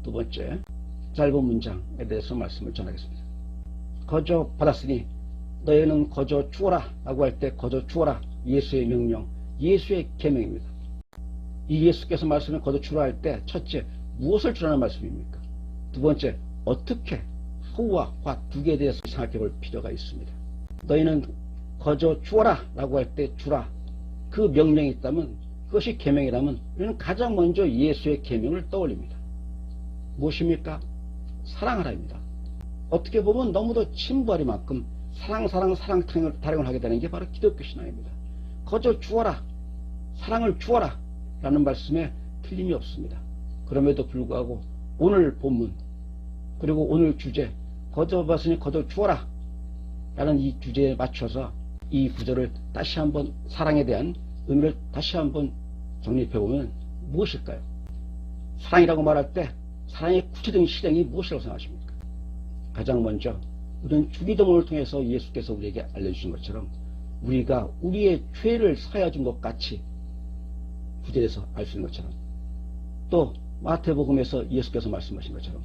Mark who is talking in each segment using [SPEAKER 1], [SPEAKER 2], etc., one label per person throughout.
[SPEAKER 1] 두 번째 짧은 문장에 대해서 말씀을 전하겠습니다. 거저 받았으니 너희는 거저 주어라 라고 할 때 거저 주어라, 예수의 명령, 예수의 계명입니다. 이 예수께서 말씀을 거저 주라 할 때 첫째 무엇을 주라는 말씀입니까? 두 번째 어떻게, 후와 화 두 개에 대해서 생각해 볼 필요가 있습니다. 너희는 거저 주어라 라고 할 때 주라, 그 명령이 있다면, 그것이 계명이라면 우리는 가장 먼저 예수의 계명을 떠올립니다. 무엇입니까? 사랑하라입니다. 어떻게 보면 너무도 진부하리만큼 사랑 타령을 하게 되는 게 바로 기독교 신앙입니다. 거저 주어라, 사랑을 주어라 라는 말씀에 틀림이 없습니다. 그럼에도 불구하고 오늘 본문 그리고 오늘 주제 거저 받으니 거저 주어라 라는 이 주제에 맞춰서 이 구절을 다시 한번, 사랑에 대한 의미를 다시 한번 정립해보면 무엇일까요? 사랑이라고 말할 때 사랑의 구체적인 실행이 무엇이라고 생각하십니까? 가장 먼저 우리는 주기도문을 통해서 예수께서 우리에게 알려주신 것처럼 우리가 우리의 죄를 사하여 준 것 같이 구절에서 알 수 있는 것처럼, 또 마태복음에서 예수께서 말씀하신 것처럼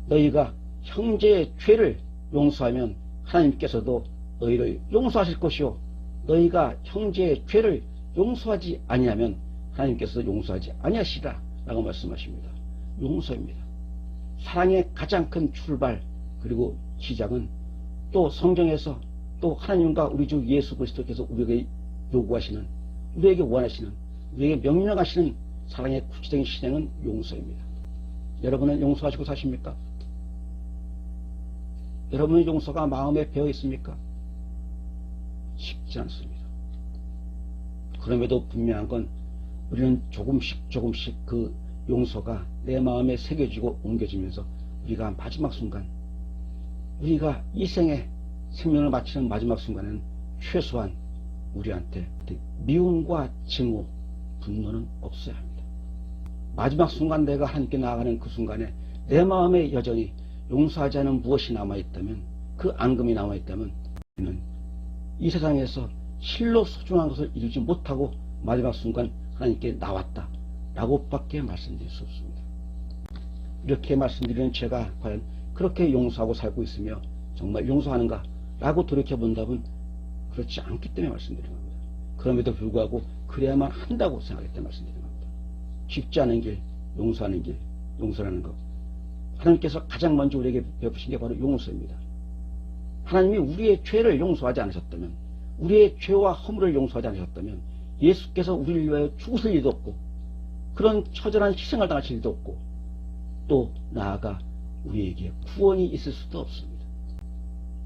[SPEAKER 1] 너희가 형제의 죄를 용서하면 하나님께서도 너희를 용서하실 것이요, 너희가 형제의 죄를 용서하지 아니하면 하나님께서도 용서하지 아니하시리라 라고 말씀하십니다. 용서입니다. 사랑의 가장 큰 출발 그리고 시작은 또 성경에서 또 하나님과 우리 주 예수 그리스도께서 우리에게 요구하시는, 우리에게 원하시는, 우리에게 명령하시는 사랑의 구체적인 실행은 용서입니다. 여러분은 용서하시고 사십니까? 여러분의 용서가 마음에 배어 있습니까? 쉽지 않습니다. 그럼에도 분명한 건 우리는 조금씩 그 용서가 내 마음에 새겨지고 옮겨지면서 우리가 마지막 순간, 우리가 이 생에 생명을 마치는 마지막 순간에는 최소한 우리한테 미움과 증오, 분노는 없어야 합니다. 마지막 순간 내가 하나님께 나아가는 그 순간에 내 마음에 여전히 용서하지 않은 무엇이 남아있다면, 그 앙금이 남아있다면 우리는 이 세상에서 실로 소중한 것을 이루지 못하고 마지막 순간 하나님께 나왔다 라고 밖에 말씀드릴 수 없습니다. 이렇게 말씀드리는 제가 과연 그렇게 용서하고 살고 있으며 정말 용서하는가 라고 돌이켜본다면 그렇지 않기 때문에 말씀드리는 겁니다. 그럼에도 불구하고 그래야만 한다고 생각했기 때문에 말씀드리는 겁니다. 쉽지 않은 길, 용서하는 길, 용서라는 것, 하나님께서 가장 먼저 우리에게 베푸신 게 바로 용서입니다. 하나님이 우리의 죄를 용서하지 않으셨다면, 우리의 죄와 허물을 용서하지 않으셨다면 예수께서 우리를 위하여 죽으실 일도 없고 그런 처절한 희생을 당하실 일도 없고 또 나아가 우리에게 구원이 있을 수도 없습니다.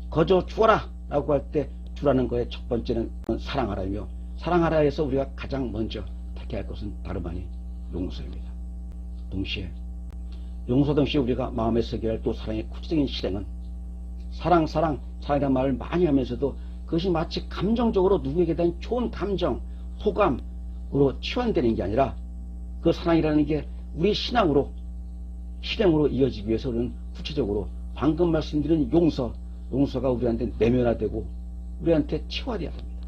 [SPEAKER 1] 거저 주어라 라고 할 때 주라는 거에 첫 번째는 사랑하라며, 사랑하라 해서 우리가 가장 먼저 택해야 할 것은 다름 아닌 용서입니다. 동시에 용서 동시에 우리가 마음에 새겨야 할 또 사랑의 구체적인 실행은 사랑이라는 말을 많이 하면서도 그것이 마치 감정적으로 누구에게 대한 좋은 감정, 호감으로 치환되는 게 아니라 그 사랑이라는 게 우리 신앙으로, 실행으로 이어지기 위해서 우리는 구체적으로 방금 말씀드린 용서가 우리한테 내면화되고 우리한테 치화되어야 합니다.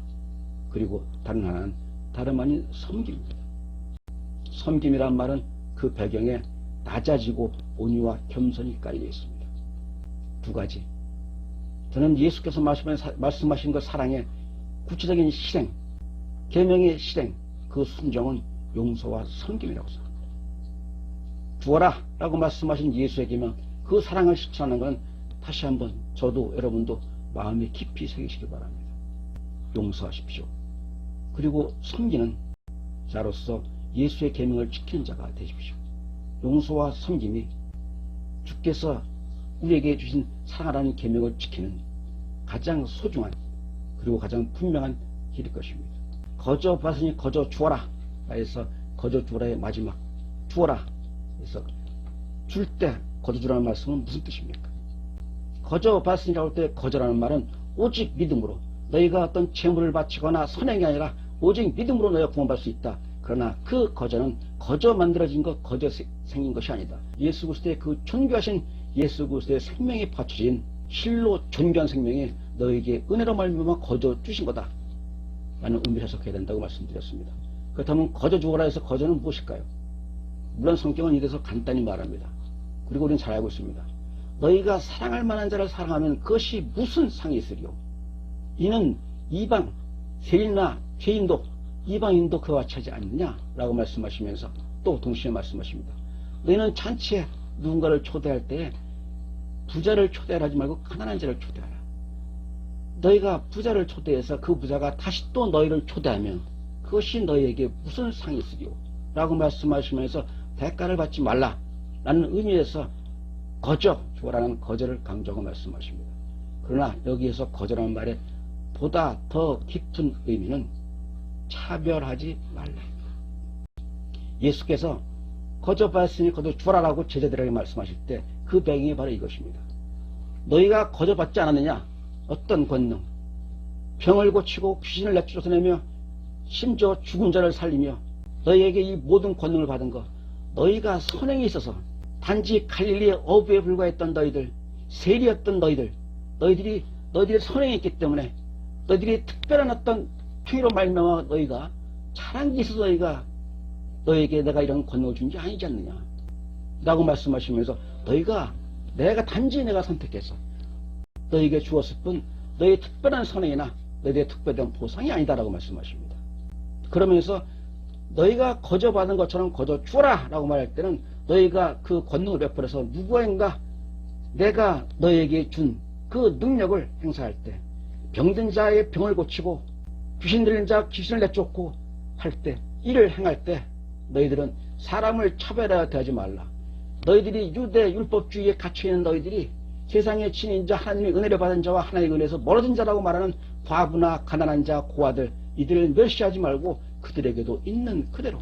[SPEAKER 1] 그리고 다른 하나는 다름 아닌 섬김입니다. 섬김이란 말은 그 배경에 낮아지고 온유와 겸손이 깔려 있습니다. 두 가지. 저는 예수께서 말씀하신 그 사랑의 구체적인 실행, 계명의 실행, 그 순종은 용서와 섬김이라고 생각합니다. 주어라 라고 말씀하신 예수의 계명, 그 사랑을 실천하는 것은 다시 한번 저도 여러분도 마음에 깊이 새기시기 바랍니다. 용서하십시오. 그리고 섬기는 자로서 예수의 계명을 지키는 자가 되십시오. 용서와 섬김이 주께서 우리에게 주신 사랑하라는 계명을 지키는 가장 소중한 그리고 가장 분명한 길일 것입니다. 거저 받으니 거저 주어라 해서 거저 주어라의 마지막 주어라 해서 줄 때 거저 주라는 말씀은 무슨 뜻입니까? 거저 받으니라고 할 때 거저라는 말은 오직 믿음으로, 너희가 어떤 재물을 바치거나 선행이 아니라 오직 믿음으로 너희가 구원받을 수 있다. 그러나 그 거저는 거저 만들어진 것, 거저 생긴 것이 아니다. 예수 그리스도의 그 존귀하신 예수 그리스도의 생명이 바쳐진 실로 존귀한 생명이 너에게 은혜로 말미암아 거저 주신 거다 라는 의미를 해석해야 된다고 말씀드렸습니다. 그렇다면 거저 주어라 해서 거저는 무엇일까요? 물론 성경은 이래서 간단히 말합니다. 그리고 우리는 잘 알고 있습니다. 너희가 사랑할 만한 자를 사랑하면 그것이 무슨 상이 있으리요. 이는 이방 세리나 죄인도 이방인도 그와 같이 하지 않느냐라고 말씀하시면서 또 동시에 말씀하십니다. 너희는 잔치에 누군가를 초대할 때 부자를 초대하지 말고 가난한 자를 초대하라. 너희가 부자를 초대해서 그 부자가 다시 또 너희를 초대하면 그것이 너희에게 무슨 상이 있으리요 라고 말씀하시면서 대가를 받지 말라 라는 의미에서 거저 주어라는 거저를 강조하고 말씀하십니다. 그러나 여기에서 거저라는 말에 보다 더 깊은 의미는 차별하지 말라. 예수께서 거저 받았으니 거저 주어라라고 제자들에게 말씀하실 때 그 배경이 바로 이것입니다. 너희가 거저 받지 않았느냐? 어떤 권능, 병을 고치고 귀신을 내쫓아내며 심지어 죽은 자를 살리며 너희에게 이 모든 권능을 받은 것, 너희가 선행에 있어서 단지 갈릴리의 어부에 불과했던 너희들, 세리였던 너희들이 선행이 있기 때문에 너희들이 특별한 어떤 행위로 말미암아 너희가 잘한 게 있어서 너희에게 내가 이런 권능을 준 게 아니지 않느냐 라고 말씀하시면서 내가 단지 선택해서 너희에게 주었을 뿐 너희의 특별한 선행이나 너희의 특별한 보상이 아니다라고 말씀하십니다. 그러면서 너희가 거저 받은 것처럼 거저 주어라 라고 말할 때는 너희가 그 권능을 베풀어서 누구인가 내가 너희에게 준 그 능력을 행사할 때 병든 자의 병을 고치고 귀신 들린 자 귀신을 내쫓고 할 때 이를 행할 때 너희들은 사람을 차별하여 대하지 말라. 너희들이 유대 율법주의에 갇혀있는 너희들이 세상의 친인자 하나님의 은혜를 받은 자와 하나님의 은혜에서 멀어진 자라고 말하는 과부나 가난한 자 고아들 이들을 멸시하지 말고 그들에게도 있는 그대로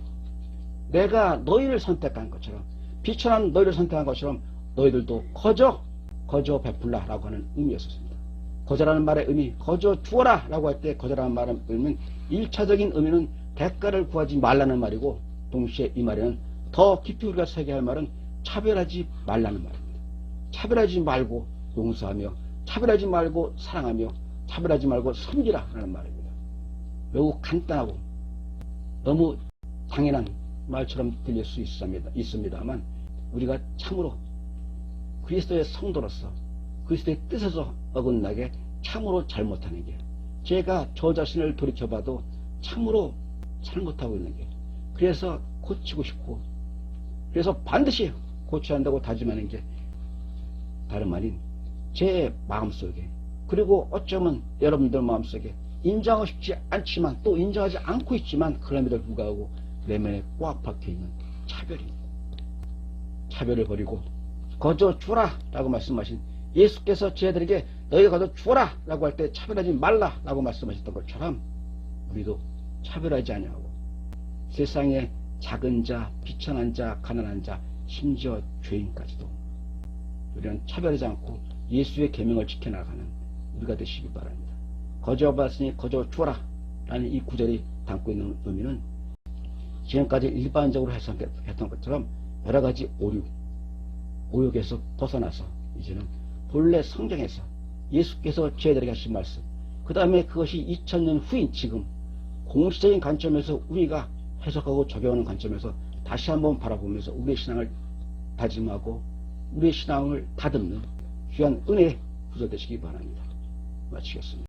[SPEAKER 1] 내가 너희를 선택한 것처럼 비천한 너희를 선택한 것처럼 너희들도 거저 베풀라라고 하는 의미였습니다. 거저라는 말의 의미, 거저 주어라 라고 할 때 거저라는 말의 의미는 1차적인 의미는 대가를 구하지 말라는 말이고 동시에 이 말에는 더 깊이 우리가 새겨야 할 말은 차별하지 말라는 말입니다. 차별하지 말고 용서하며 차별하지 말고 사랑하며 차별하지 말고 섬기라 라는 말입니다. 매우 간단하고 너무 당연한 말처럼 들릴 수 있습니다만 우리가 참으로 그리스도의 성도로서 그리스도의 뜻에서 어긋나게 참으로 잘못하는 게 제가 저 자신을 돌이켜봐도 참으로 잘못하고 있는 게 그래서 고치고 싶고 그래서 반드시 고쳐야 한다고 다짐하는 게 다름 아닌 제 마음속에 그리고 어쩌면 여러분들 마음속에 인정하고 싶지 않지만 또 인정하지 않고 있지만 그럼에도 불구하고 내면에 꽉 박혀있는 차별입니다. 차별을 버리고 거저 주라 라고 말씀하신 예수께서 제자들에게 너희가 거저 주라 라고 할 때 차별하지 말라 라고 말씀하셨던 것처럼 우리도 차별하지 아니하고 세상에 작은 자, 비천한 자, 가난한 자, 심지어 죄인까지도 우리는 차별하지 않고 예수의 계명을 지켜나가는 우리가 되시기 바랍니다. 거저 받았으니 거저 주어라 라는 이 구절이 담고 있는 의미는 지금까지 일반적으로 해석했던 것처럼 여러 가지 오욕에서 벗어나서 이제는 본래 성경에서 예수께서 제자들에게 하신 말씀 그 다음에 그것이 2000년 후인 지금 공식적인 관점에서 우리가 해석하고 적용하는 관점에서 다시 한번 바라보면서 우리의 신앙을 다짐하고 우리의 신앙을 다듬는 귀한 은혜의 구절 되시기 바랍니다. 마치겠습니다.